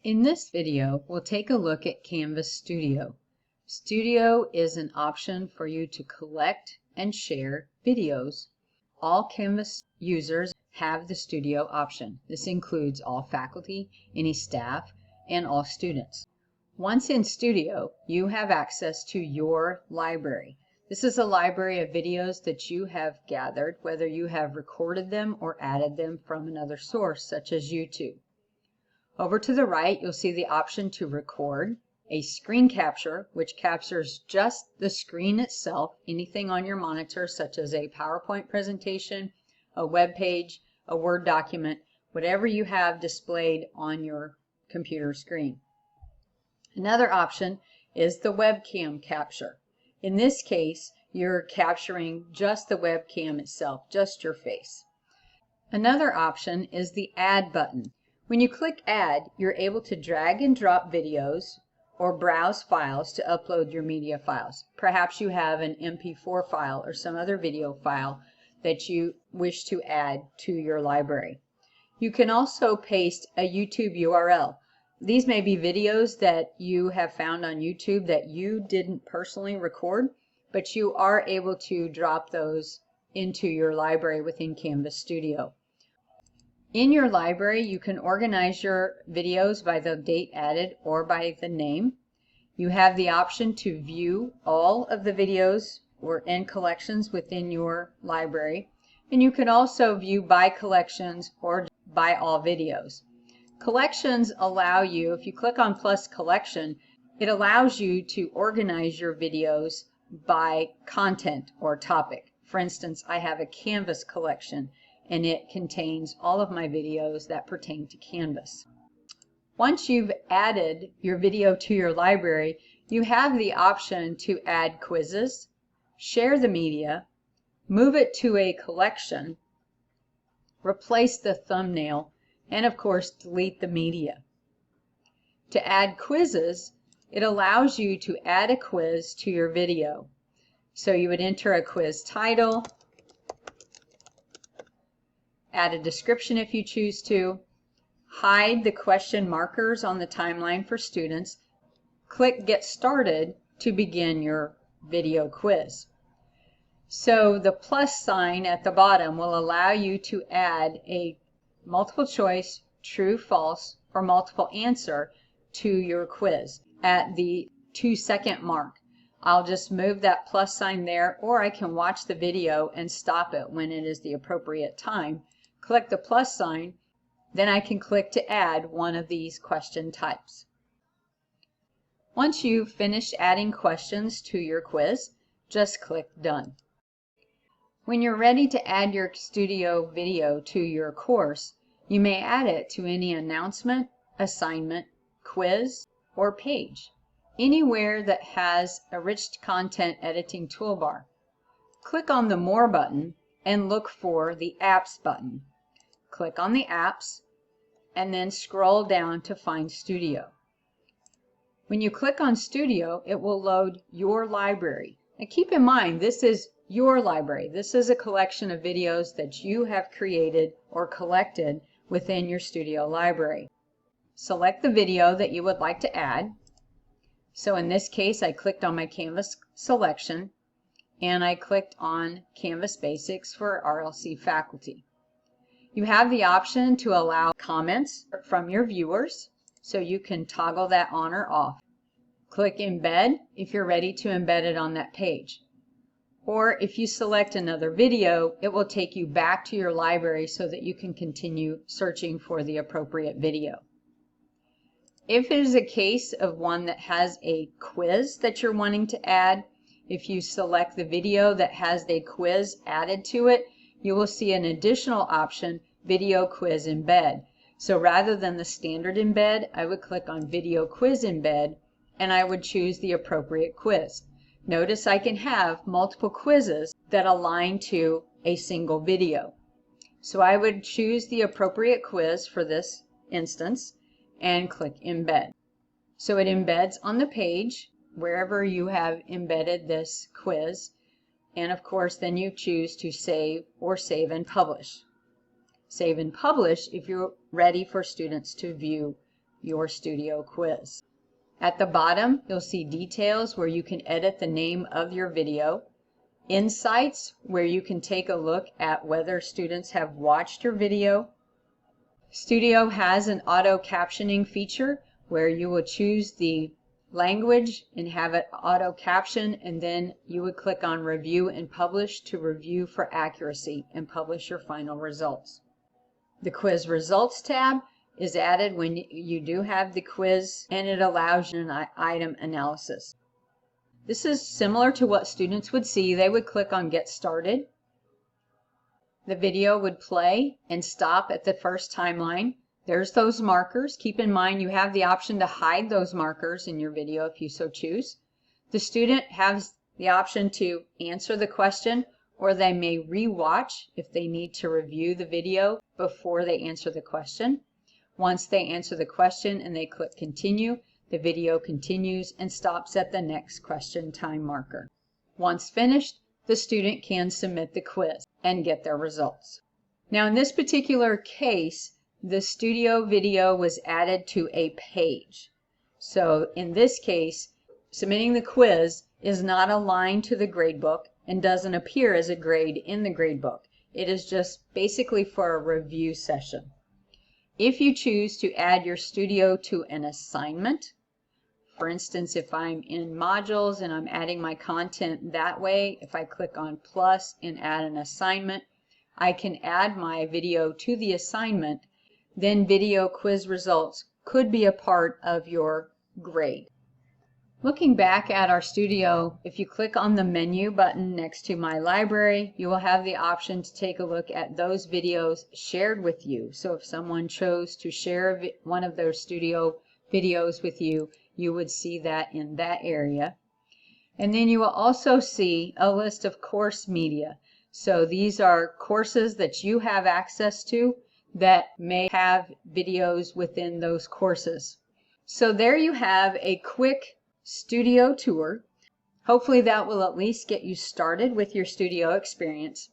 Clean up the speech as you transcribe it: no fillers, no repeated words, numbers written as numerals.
In this video, we'll take a look at Canvas Studio. Studio is an option for you to collect and share videos. All Canvas users have the Studio option. This includes all faculty, any staff, and all students. Once in Studio, you have access to your library. This is a library of videos that you have gathered, whether you have recorded them or added them from another source, such as YouTube. Over to the right, you'll see the option to record, a screen capture, which captures just the screen itself, anything on your monitor, such as a PowerPoint presentation, a web page, a Word document, whatever you have displayed on your computer screen. Another option is the webcam capture. In this case, you're capturing just the webcam itself, just your face. Another option is the Add button. When you click Add, you're able to drag and drop videos or browse files to upload your media files. Perhaps you have an MP4 file or some other video file that you wish to add to your library. You can also paste a YouTube URL. These may be videos that you have found on YouTube that you didn't personally record, but you are able to drop those into your library within Canvas Studio. In your library, you can organize your videos by the date added or by the name. You have the option to view all of the videos and collections within your library, and you can also view by collections or by all videos. Collections allow you, if you click on plus collection, it allows you to organize your videos by content or topic. For instance, I have a Canvas collection, and it contains all of my videos that pertain to Canvas. Once you've added your video to your library, you have the option to add quizzes, share the media, move it to a collection, replace the thumbnail, and of course delete the media. To add quizzes, it allows you to add a quiz to your video. So you would enter a quiz title, add a description if you choose to, hide the question markers on the timeline for students, click Get Started to begin your video quiz. So the plus sign at the bottom will allow you to add a multiple choice, true, false, or multiple answer to your quiz at the 2-second mark. I'll just move that plus sign there, or I can watch the video and stop it when it is the appropriate time. Click the plus sign, then I can click to add one of these question types. Once you've finished adding questions to your quiz, just click Done. When you're ready to add your studio video to your course, you may add it to any announcement, assignment, quiz, or page, anywhere that has a rich content editing toolbar. Click on the More button and look for the Apps button. Click on the Apps and then scroll down to find Studio. When you click on Studio, it will load your library. Now keep in mind, this is your library. This is a collection of videos that you have created or collected within your Studio library. Select the video that you would like to add. So in this case, I clicked on my Canvas selection and I clicked on Canvas Basics for RLC faculty. You have the option to allow comments from your viewers, so you can toggle that on or off. Click Embed if you're ready to embed it on that page. Or if you select another video, it will take you back to your library so that you can continue searching for the appropriate video. If it is a case of one that has a quiz that you're wanting to add, if you select the video that has a quiz added to it, you will see an additional option, Video Quiz Embed. So rather than the standard embed, I would click on Video Quiz Embed and I would choose the appropriate quiz. Notice I can have multiple quizzes that align to a single video. So I would choose the appropriate quiz for this instance and click Embed. So it embeds on the page wherever you have embedded this quiz, and of course then you choose to save or save and publish. Save and publish if you're ready for students to view your studio quiz. At the bottom, you'll see details where you can edit the name of your video, insights where you can take a look at whether students have watched your video. Studio has an auto captioning feature where you will choose the language and have it auto caption, and then you would click on review and publish to review for accuracy and publish your final results. The quiz results tab is added when you do have the quiz, and it allows you an item analysis. This is similar to what students would see. They would click on get started. The video would play and stop at the first timeline. There's those markers. Keep in mind you have the option to hide those markers in your video if you so choose. The student has the option to answer the question, or they may re-watch if they need to review the video before they answer the question. Once they answer the question and they click continue, the video continues and stops at the next question time marker. Once finished, the student can submit the quiz and get their results. Now in this particular case, the studio video was added to a page. So in this case, submitting the quiz is not aligned to the gradebook and doesn't appear as a grade in the gradebook. It is just basically for a review session. If you choose to add your studio to an assignment, for instance, if I'm in modules and I'm adding my content that way, if I click on plus and add an assignment, I can add my video to the assignment. Then video quiz results could be a part of your grade. Looking back at our studio, if you click on the menu button next to My Library, you will have the option to take a look at those videos shared with you. So if someone chose to share one of their studio videos with you, you would see that in that area. And then you will also see a list of course media. So these are courses that you have access to that may have videos within those courses. So there you have a quick studio tour. Hopefully that will at least get you started with your studio experience.